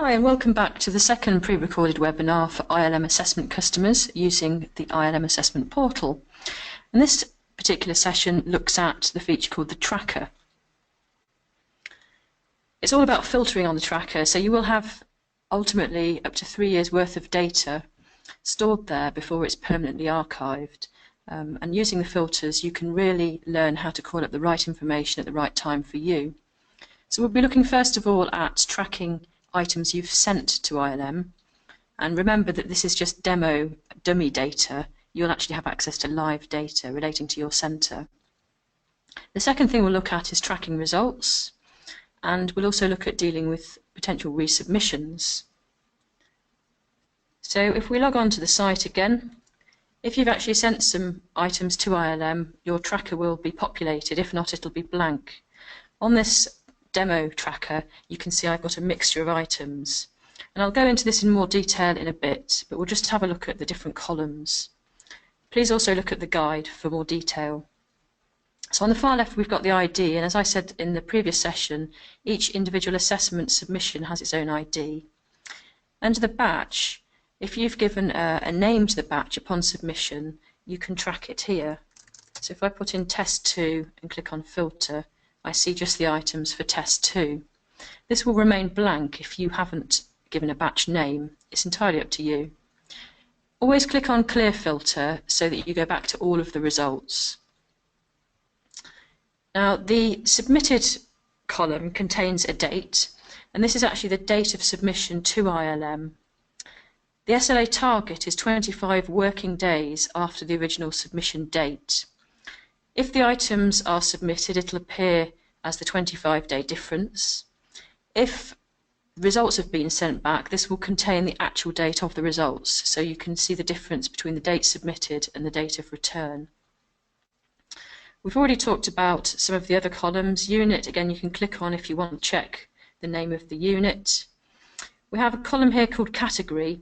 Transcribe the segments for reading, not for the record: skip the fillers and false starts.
Hi, and welcome back to the second pre-recorded webinar for ILM assessment customers using the ILM assessment portal. And this particular session looks at the feature called the tracker. It's all about filtering on the tracker, so you will have ultimately up to 3 years worth of data stored there before it's permanently archived. And using the filters, you can really learn how to call up the right information at the right time for you. So we'll be looking first of all at tracking items you've sent to ILM, and remember that this is just dummy data. You'll actually have access to live data relating to your centre. The second thing we'll look at is tracking results, and we'll also look at dealing with potential resubmissions. So if we log on to the site again, if you've actually sent some items to ILM, your tracker will be populated. If not, it'll be blank. On this demo tracker, you can see I've got a mixture of items, and I'll go into this in more detail in a bit, but we'll just have a look at the different columns. Please also look at the guide for more detail. So on the far left we've got the ID, and as I said in the previous session, each individual assessment submission has its own ID. Under the batch, if you've given a name to the batch upon submission, you can track it here. So if I put in test 2 and click on filter, I see just the items for test 2. This will remain blank if you haven't given a batch name. It's entirely up to you. Always click on clear filter so that you go back to all of the results. Now the submitted column contains a date, and this is actually the date of submission to ILM. The SLA target is 25 working days after the original submission date. If the items are submitted, it'll appear as the 25-day difference. If results have been sent back, this will contain the actual date of the results, so you can see the difference between the date submitted and the date of return. We've already talked about some of the other columns. Unit, again, you can click on if you want to check the name of the unit. We have a column here called category.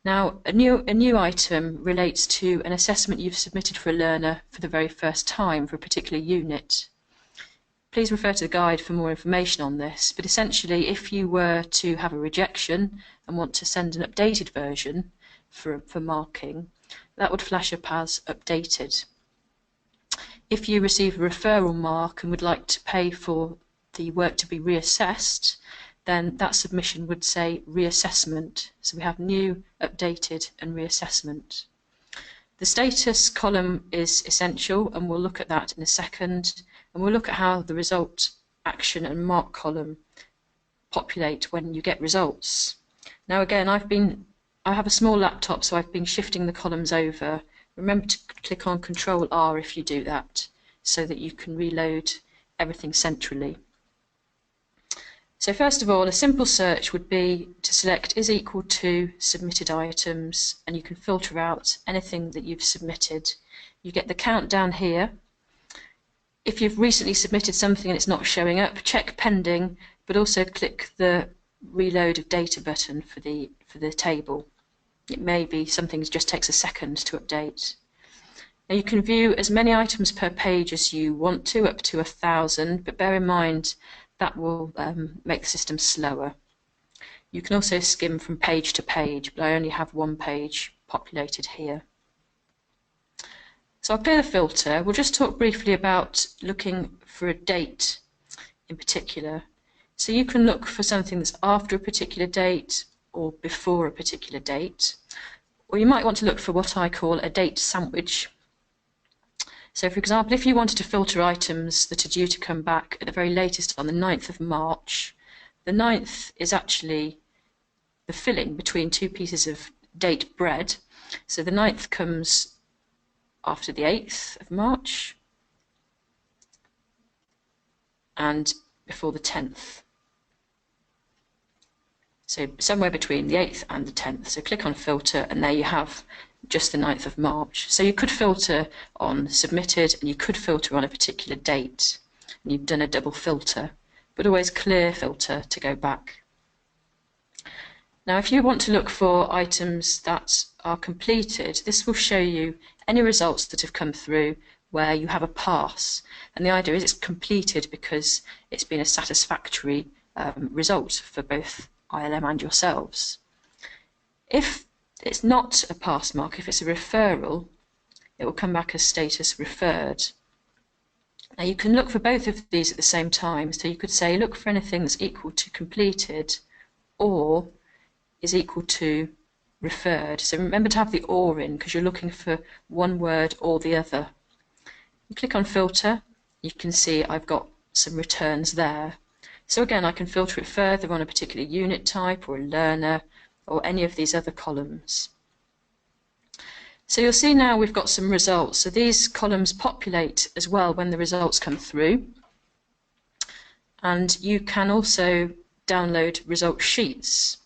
Now, a new item relates to an assessment you've submitted for a learner for the very first time for a particular unit. Please refer to the guide for more information on this, but essentially if you were to have a rejection and want to send an updated version for marking, that would flash up as updated. If you receive a referral mark and would like to pay for the work to be reassessed, then that submission would say reassessment. So we have new, updated and reassessment. The status column is essential, and we'll look at that in a second, and we'll look at how the result, action and mark column populate when you get results. Now again, I have a small laptop, so I've been shifting the columns over. Remember to click on Control R if you do that, so that you can reload everything centrally. So first of all, a simple search would be to select is equal to submitted items, and you can filter out anything that you've submitted. You get the countdown here. If you've recently submitted something and it's not showing up, check pending, but also click the reload of data button for the table. It may be something that just takes a second to update. Now you can view as many items per page as you want to, up to 1,000, but bear in mind that will make the system slower. You can also skim from page to page, but I only have one page populated here. So I'll clear the filter. We'll just talk briefly about looking for a date in particular. So you can look for something that's after a particular date or before a particular date, or you might want to look for what I call a date sandwich. So for example, if you wanted to filter items that are due to come back at the very latest on the 9th of March, the 9th is actually the filling between two pieces of date bread. So the 9th comes after the 8th of March and before the 10th. So somewhere between the 8th and the 10th. So click on filter, and there you have just the 9th of March. So you could filter on submitted, and you could filter on a particular date, and you've done a double filter, but always clear filter to go back. Now if you want to look for items that are completed, this will show you any results that have come through where you have a pass, and the idea is it's completed because it's been a satisfactory result for both ILM and yourselves. If it's not a pass mark, if it's a referral, it will come back as status referred. Now you can look for both of these at the same time, so you could say look for anything that's equal to completed or is equal to referred. So remember to have the or in, because you're looking for one word or the other. You click on filter, you can see I've got some returns there. So again, I can filter it further on a particular unit type or a learner or any of these other columns. So you'll see now we've got some results. So these columns populate as well when the results come through. And you can also download result sheets.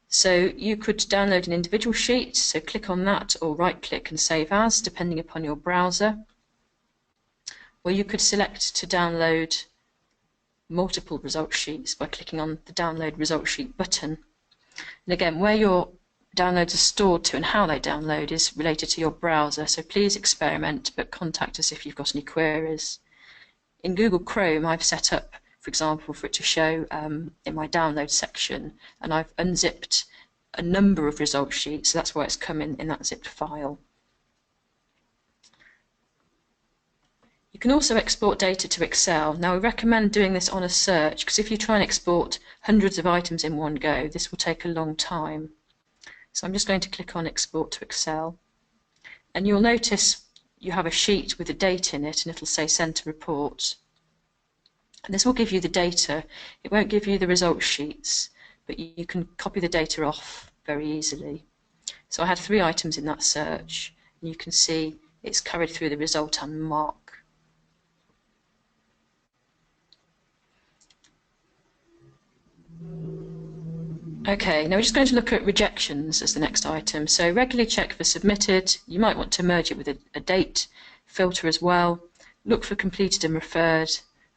So you could download an individual sheet, so click on that or right click and save as, depending upon your browser. Or you could select to download multiple result sheets by clicking on the download result sheet button. And again, where your downloads are stored to and how they download is related to your browser, so please experiment, but contact us if you've got any queries. In Google Chrome, I've set up, for example, for it to show in my download section, and I've unzipped a number of result sheets, so that's why it's come in that zipped file. You can also export data to Excel. Now, we recommend doing this on a search, because if you try and export hundreds of items in one go, this will take a long time. So I'm just going to click on Export to Excel, and you'll notice you have a sheet with a date in it, and it'll say Send to Report. And this will give you the data. It won't give you the result sheets, but you can copy the data off very easily. So I had 3 items in that search, and you can see it's carried through the result and mark. Okay, now we're just going to look at rejections as the next item. So regularly check for submitted. You might want to merge it with a date filter as well. Look for completed and referred,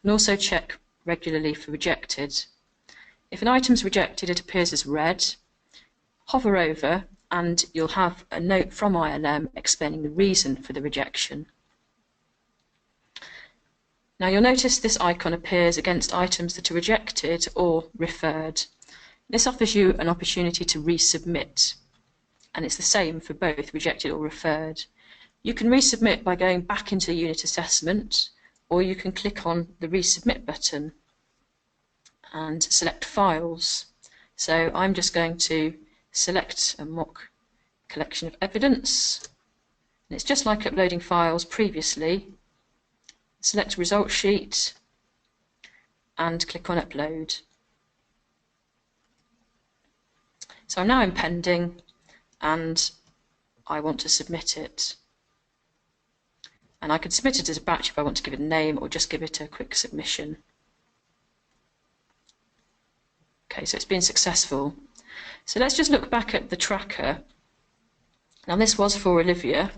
and also check regularly for rejected. If an item's rejected, it appears as red. Hover over and you'll have a note from ILM explaining the reason for the rejection. Now you'll notice this icon appears against items that are rejected or referred. This offers you an opportunity to resubmit, and it's the same for both rejected or referred. You can resubmit by going back into the unit assessment, or you can click on the resubmit button and select files. So I'm just going to select a mock collection of evidence, and it's just like uploading files previously. Select result sheet and click on upload. So I'm now in pending and I want to submit it. And I can submit it as a batch if I want to give it a name or just give it a quick submission. Okay, so it's been successful. So let's just look back at the tracker. Now this was for Olivia.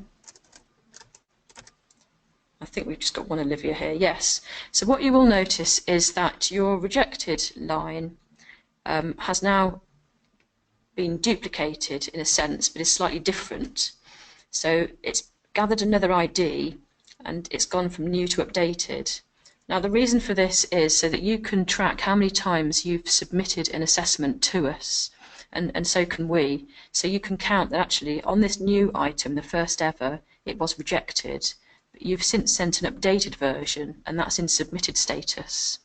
I think we've just got one Olivia here, yes. So what you will notice is that your rejected line has now been duplicated in a sense, but is slightly different. So it's gathered another ID and it's gone from new to updated. Now the reason for this is so that you can track how many times you've submitted an assessment to us, and so can we. So you can count that actually on this new item, the first ever, it was rejected, but you've since sent an updated version and that's in submitted status.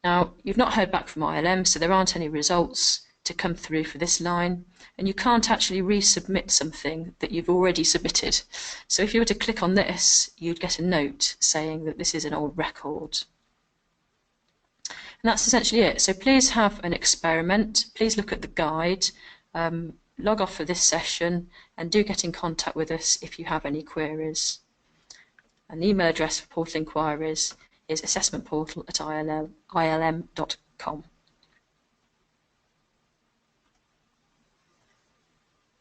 Now you've not heard back from ILM, so there aren't any results to come through for this line, and you can't actually resubmit something that you've already submitted. So if you were to click on this, you'd get a note saying that this is an old record. And that's essentially it. So please have an experiment, please look at the guide, log off for this session, and do get in contact with us if you have any queries. And the email address for portal inquiries is assessmentportal@ilm.com.